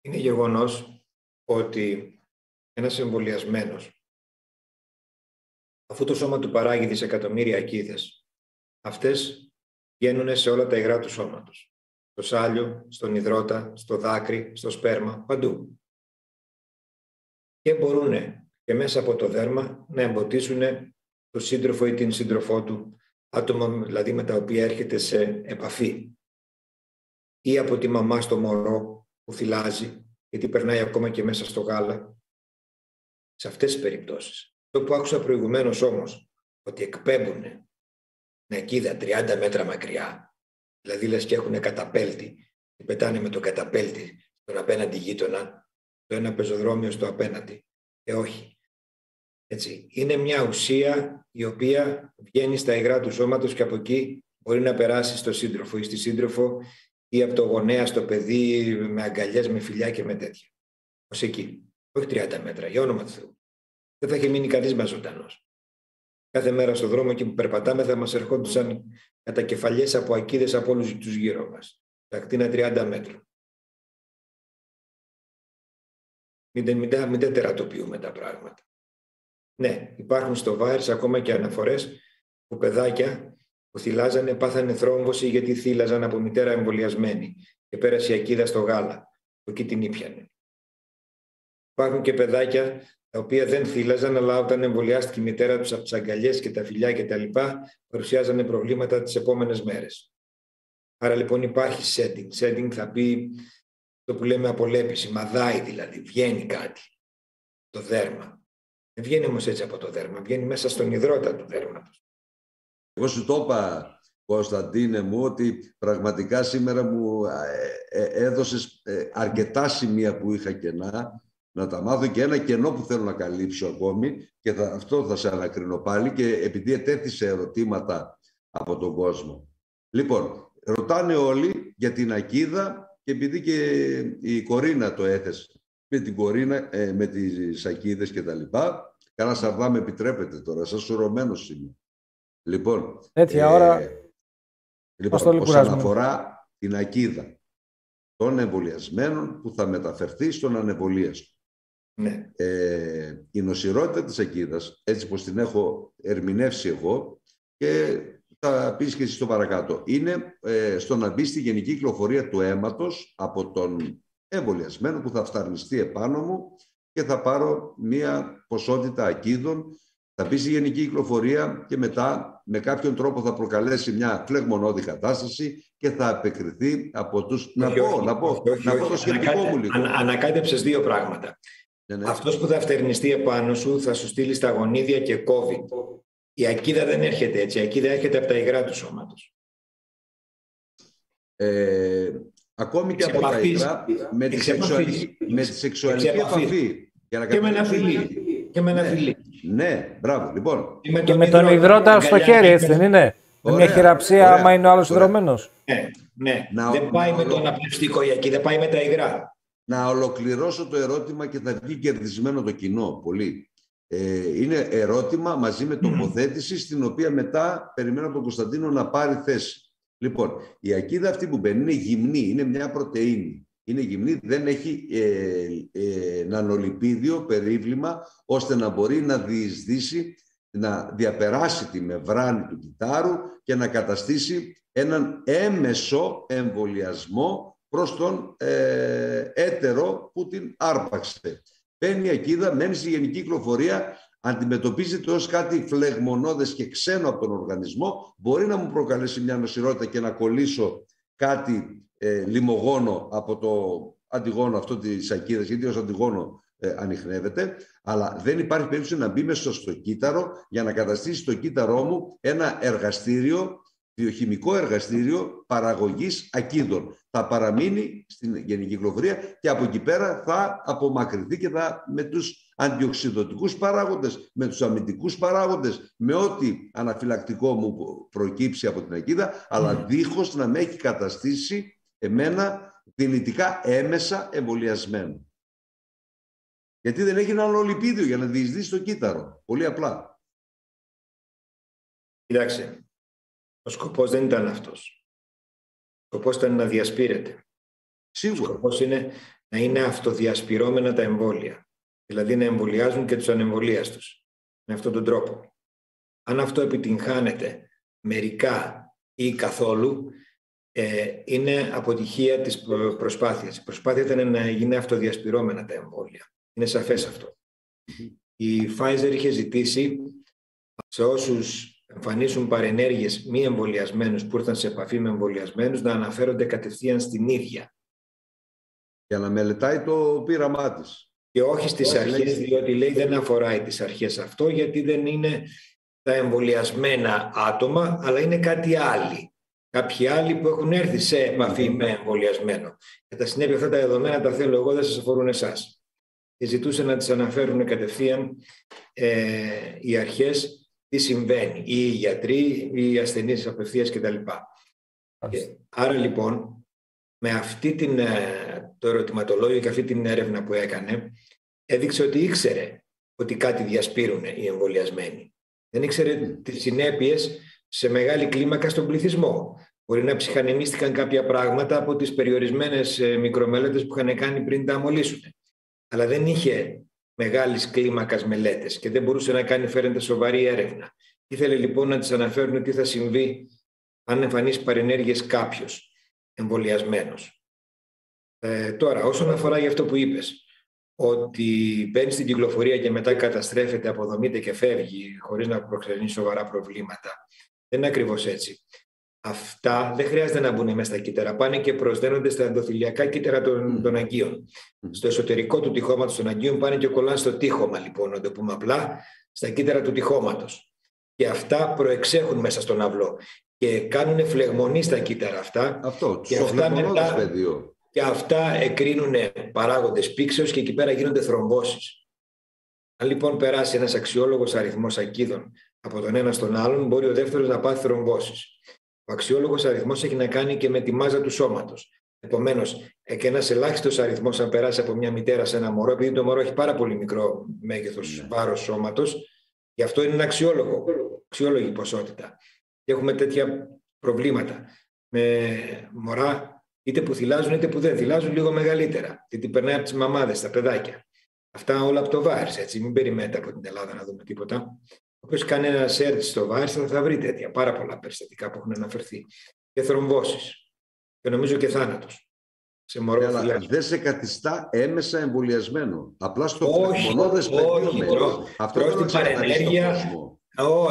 Είναι γεγονός ότι ένας εμβολιασμένος, αφού το σώμα του παράγει δισεκατομμύρια ακίδες, αυτές βγαίνουν σε όλα τα υγρά του σώματος. Στο σάλιο, στον υδρότα, στο δάκρυ, στο σπέρμα, παντού. Και μπορούν και μέσα από το δέρμα να εμποτίσουν τον σύντροφο ή την σύντροφό του, άτομα δηλαδή με τα οποία έρχεται σε επαφή. Ή από τη μαμά στο μωρό που θυλάζει, γιατί περνάει ακόμα και μέσα στο γάλα. Σε αυτές τις περιπτώσεις. Το που άκουσα προηγουμένως όμως, ότι εκπέμπουν ακίδα 30 μέτρα μακριά, δηλαδή λες και έχουν καταπέλτη και πετάνε με το καταπέλτη στον απέναντι γείτονα, το ένα πεζοδρόμιο στο απέναντι. Όχι. Έτσι. Είναι μια ουσία η οποία βγαίνει στα υγρά του σώματος και από εκεί μπορεί να περάσει στο σύντροφο ή στη σύντροφο ή από το γονέα στο παιδί με αγκαλιές, με φιλιά και με τέτοια. Ως εκεί. Όχι 30 μέτρα, για όνομα του Θεού. Δεν θα είχε μείνει κανείς μας ζωντανός. Κάθε μέρα στον δρόμο εκεί που περπατάμε θα μας ερχόντουσαν κατακεφαλιές από ακίδες από όλους τους γύρω μας. Τα ακτίνα 30 μέτρων. Μην τερατοποιούμε τα πράγματα. Ναι, υπάρχουν στο VAERS ακόμα και αναφορές που παιδάκια που θυλάζανε πάθανε θρόμβωση γιατί θύλαζαν από μητέρα εμβολιασμένη και πέρασε η ακίδα στο γάλα. Εκεί την ήπιανε. Υπάρχουν και παιδάκια τα οποία δεν θύλαζαν, αλλά όταν εμβολιάστηκε η μητέρα τους από τις αγκαλιές και τα φιλιά και τα λοιπά, παρουσιάζανε προβλήματα τις επόμενες μέρες. Άρα λοιπόν υπάρχει setting. Setting θα πει το που λέμε απολέπιση, μαδάει δηλαδή, βγαίνει κάτι. Το δέρμα. Δεν βγαίνει όμως έτσι από το δέρμα, βγαίνει μέσα στον υδρότα του δέρματος. Εγώ σου το είπα, Κωνσταντίνε μου, ότι πραγματικά σήμερα μου έδωσες αρκετά σημεία που είχα κενά, να τα μάθω και ένα κενό που θέλω να καλύψω ακόμη και αυτό θα σε ανακρίνω πάλι και επειδή ετέθησε ερωτήματα από τον κόσμο. Λοιπόν, ρωτάνε όλοι για την ακίδα και επειδή και η Κορίνα το έθεσε με την Κορίνα, με τις ακίδες και τα λοιπά. Κάνα σαρδά με επιτρέπετε τώρα, σαν σουρωμένος είμαι. Λοιπόν, τέτοια ώρα, όσον αφορά την ακίδα των εμβολιασμένων που θα μεταφερθεί στον ανεμβολίαστο. Ναι. Η νοσηρότητα της ακίδας, έτσι πως την έχω ερμηνεύσει εγώ και θα πεις και εσύ στο παρακάτω, είναι στο να μπει στη γενική κυκλοφορία του αίματος από τον εμβολιασμένο που θα φθαρνιστεί επάνω μου και θα πάρω μία ποσότητα ακίδων, θα μπει στη γενική κυκλοφορία και μετά με κάποιον τρόπο θα προκαλέσει μια φλεγμονώδη κατάσταση και θα απεκριθεί από τους... Να πω το σκεπτικό μου λίγο. Ανακάλυψες δύο πράγματα. Ναι. Αυτός που θα φτερνιστεί επάνω σου θα σου στείλει στα γονίδια και κόβει. Η ακίδα δεν έρχεται έτσι. Η ακίδα έρχεται από τα υγρά του σώματος. Ακόμη και από τα υγρά, με τη σεξουαλική επαφή. Και με ένα φιλί. Και με ένα φιλί. Ναι, μπράβο, λοιπόν. Και με τον υδρότα στο χέρι, έτσι δεν είναι? Με μια χειραψία, άμα είναι ο άλλος υδρωμένος. Ναι. Δεν πάει με το αναπνευστικό η ακίδα, πάει με τα υγρά. Να ολοκληρώσω το ερώτημα και θα βγει κερδισμένο το κοινό πολύ. Είναι ερώτημα μαζί με τοποθέτηση στην οποία μετά περιμένω από τον Κωνσταντίνο να πάρει θέση. Λοιπόν, η ακίδα αυτή που μπαίνει είναι γυμνή, είναι μια πρωτεΐνη. Είναι γυμνή, δεν έχει νανολιπίδιο περίβλημα ώστε να μπορεί να διεισδύσει, να διαπεράσει τη μεμβράνη του κυττάρου και να καταστήσει έναν έμεσο εμβολιασμό προς τον έτερο που την άρπαξε. Μπαίνει η ακίδα, μένει στη γενική κυκλοφορία, αντιμετωπίζεται ως κάτι φλεγμονώδες και ξένο από τον οργανισμό, μπορεί να μου προκαλέσει μια νοσηρότητα και να κολλήσω κάτι λιμογόνο από το αντιγόνο αυτό της ακίδας, γιατί ως αντιγόνο ανιχνεύεται, αλλά δεν υπάρχει περίπτωση να μπει μέσα στο κύτταρο για να καταστήσει στο κύτταρό μου ένα εργαστήριο, βιοχημικό εργαστήριο παραγωγής ακίδων. Θα παραμείνει στην γενική κυκλοφορία και από εκεί πέρα θα απομακρυνθεί και θα με τους αντιοξυδωτικούς παράγοντες, με τους αμυντικούς παράγοντες, με ό,τι αναφυλακτικό μου προκύψει από την ακίδα, αλλά δίχως να με έχει καταστήσει εμένα δυνητικά έμεσα εμβολιασμένο. Γιατί δεν έχει νανολιπίδιο για να διεισδύσει στο κύτταρο. Πολύ απλά. Κοιτάξτε, ο σκοπός δεν ήταν αυτός. Ο σκοπός ήταν να διασπείρεται. Σίγουρα. Ο σκοπός είναι να είναι αυτοδιασπυρώμενα τα εμβόλια. Δηλαδή να εμβολιάζουν και τους ανεμβολίαστους. Με αυτόν τον τρόπο. Αν αυτό επιτυγχάνεται μερικά ή καθόλου, είναι αποτυχία της προσπάθειας. Η προσπάθεια ήταν να γίνει αυτοδιασπυρώμενα τα εμβόλια. Είναι σαφές αυτό. Η Pfizer είχε ζητήσει σε όσους εμφανίσουν παρενέργειες μη εμβολιασμένους που ήρθαν σε επαφή με εμβολιασμένους να αναφέρονται κατευθείαν στην ίδια. Για να μελετάει το πείραμά της. Και όχι στις αρχές, διότι λέει δεν αφοράει τις αρχές αυτό, γιατί δεν είναι τα εμβολιασμένα άτομα, αλλά είναι κάτι άλλοι. Κάποιοι άλλοι που έχουν έρθει σε επαφή με εμβολιασμένο. Κατά συνέπεια αυτά τα δεδομένα τα θέλω εγώ, δεν σας αφορούν εσάς. Και ζητούσε να τις αναφέρουν κατευθείαν οι αρχές τι συμβαίνει, ή οι γιατροί, ή οι ασθενείς απευθείας κτλ. Άρα λοιπόν, με αυτή το ερωτηματολόγιο και αυτή την έρευνα που έκανε, έδειξε ότι ήξερε ότι κάτι διασπείρουν οι εμβολιασμένοι. Δεν ήξερε τις συνέπειες σε μεγάλη κλίμακα στον πληθυσμό. Μπορεί να ψυχανεμίστηκαν κάποια πράγματα από τις περιορισμένες μικρομελέτες που είχαν κάνει πριν τα αμολύσουν. Αλλά δεν είχε μεγάλης κλίμακας μελέτες και δεν μπορούσε να κάνει, φαίνεται, σοβαρή έρευνα. Ήθελε λοιπόν να τις αναφέρουν τι θα συμβεί αν εμφανίσει παρενέργειες κάποιος εμβολιασμένος. Τώρα, όσον αφορά για αυτό που είπες, ότι μπαίνει στην κυκλοφορία και μετά καταστρέφεται, αποδομείται και φεύγει χωρίς να προξενεί σοβαρά προβλήματα, δεν είναι ακριβώς έτσι. Αυτά δεν χρειάζεται να μπουν μέσα στα κύτταρα. Πάνε και προσδένονται στα ενδοθηλιακά κύτταρα των αγκίων. Στο εσωτερικό του τυχώματος των αγκίων πάνε και κολλάνε στο τύχωμα, λοιπόν, να το πούμε απλά, στα κύτταρα του τυχώματος. Και αυτά προεξέχουν μέσα στον αυλό. Και κάνουν φλεγμονή στα κύτταρα αυτά. Αυτό, και αυτά μετά, πεδίο. Και αυτά εκρίνουν παράγοντες πήξεως και εκεί πέρα γίνονται θρομβώσεις. Αν λοιπόν περάσει ένας αξιόλογος αριθμός ακίδων από τον ένα στον άλλον, μπορεί ο δεύτερος να πάθει θρομβώσεις. Ο αξιόλογος αριθμός έχει να κάνει και με τη μάζα του σώματος. Επομένως, και ένας ελάχιστος αριθμός, αν περάσει από μια μητέρα σε ένα μωρό, επειδή το μωρό έχει πάρα πολύ μικρό μέγεθος, βάρος σώματος, γι' αυτό είναι αξιόλογη ποσότητα. Και έχουμε τέτοια προβλήματα με μωρά, είτε που θυλάζουν είτε που δεν θυλάζουν, λίγο μεγαλύτερα. Γιατί περνάει από τις μαμάδες, τα παιδάκια. Αυτά όλα από το VAERS, έτσι. Μην περιμένετε από την Ελλάδα να δούμε τίποτα. Όποιος κάνει ένα search στο VAERS θα βρει τέτοια πάρα πολλά περιστατικά που έχουν αναφερθεί. Και θρομβώσεις. Και νομίζω και θάνατος. Σε μωρό αλλά δεν σε καθιστά έμεσα εμβολιασμένο. Απλά στο φλεγμονώδες πεδίο. Αυτό τρως την παρενέργεια.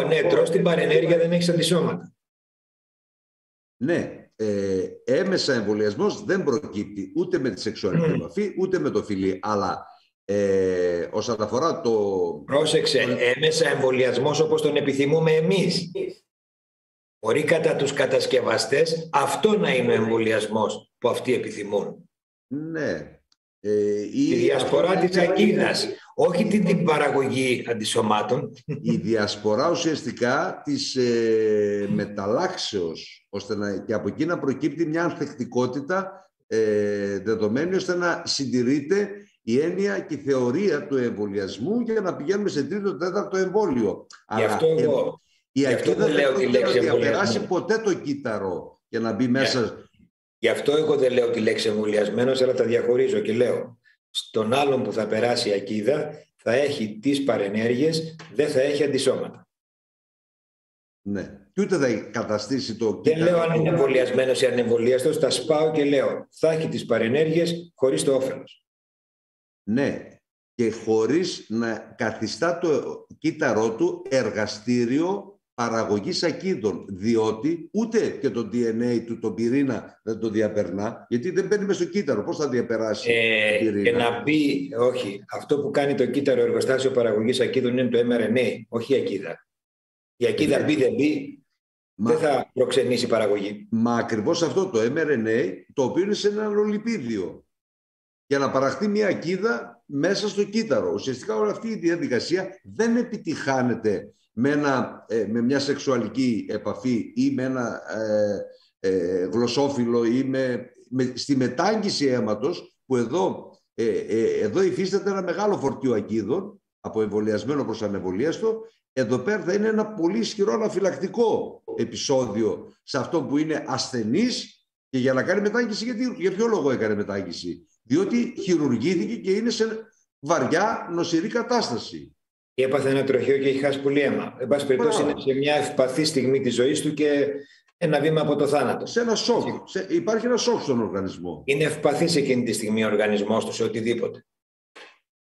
Ναι, τρως την παρενέργεια, δεν έχεις αντισώματα. Ναι, έμεσα εμβολιασμός δεν προκύπτει ούτε με τη σεξουαλική επαφή, ούτε με το φιλί. Αλλά όσον αφορά το... Πρόσεξε, έμεσα εμβολιασμός όπως τον επιθυμούμε εμείς. Μπορεί κατά τους κατασκευαστές αυτό να είναι ο εμβολιασμός που αυτοί επιθυμούν. Ναι. Η διασπορά της ακίδας, όχι την παραγωγή αντισωμάτων. Η διασπορά ουσιαστικά της μεταλλάξεως, ώστε και από εκεί να προκύπτει μια ανθεκτικότητα δεδομένη ώστε να συντηρείται η έννοια και η θεωρία του εμβολιασμού για να πηγαίνουμε σε τρίτο, τέταρτο εμβόλιο. Γι' αυτό εγώ... Η ακίδα δεν πρόκειται να διαπεράσει ποτέ το κύτταρο και να μπει μέσα. Γι' αυτό εγώ δεν λέω τη λέξη εμβολιασμένος, αλλά τα διαχωρίζω και λέω στον άλλον που θα περάσει η ακίδα θα έχει τις παρενέργειες, δεν θα έχει αντισώματα. Ναι. Και ούτε θα καταστήσει το κύτταρο. Δεν λέω αν είναι εμβολιασμένος ή ανεμβολίαστος, τα σπάω και λέω θα έχει τις παρενέργειες χωρίς το όφελος. Ναι. Και χωρίς να καθιστά το κύτταρό του εργαστήριο παραγωγής ακίδων, διότι ούτε και το DNA του, τον πυρήνα, δεν το διαπερνά, γιατί δεν μπαίνει μες στο κύτταρο. Πώς θα διαπεράσει τον πυρήνα? Και να πει, όχι, αυτό που κάνει το κύτταρο εργοστάσιο παραγωγής ακίδων είναι το mRNA, όχι η ακίδα. Η ακίδα μπει δεν μπει, δεν θα προξενήσει παραγωγή. Μα ακριβώς αυτό το mRNA, το οποίο είναι σε ένα λιπίδιο, για να παραχθεί μια ακίδα μέσα στο κύτταρο. Ουσιαστικά όλη αυτή η διαδικασία δεν επιτυχάνεται με μια σεξουαλική επαφή ή με ένα γλωσσόφυλλο ή στη μετάγγιση αίματος, που εδώ υφίσταται ένα μεγάλο φορτίο ακίδων από εμβολιασμένο προς ανεμβολίαστο. Εδώ πέρα θα είναι ένα πολύ ισχυρό αναφυλακτικό επεισόδιο σε αυτό που είναι ασθενής, και για να κάνει μετάγγιση, για ποιο λόγο έκανε μετάγγιση? διότι χειρουργήθηκε και είναι σε βαριά νοσηρή κατάσταση. Ή έπαθε ένα τροχαίο και έχει χάσει πολύ αίμα. Εν πάση περιπτώσει, είναι σε μια ευπαθή στιγμή της ζωής του και ένα βήμα από το θάνατο. Σε ένα σοκ. Υπάρχει ένα σοκ στον οργανισμό. Είναι ευπαθής εκείνη τη στιγμή ο οργανισμός του σε οτιδήποτε.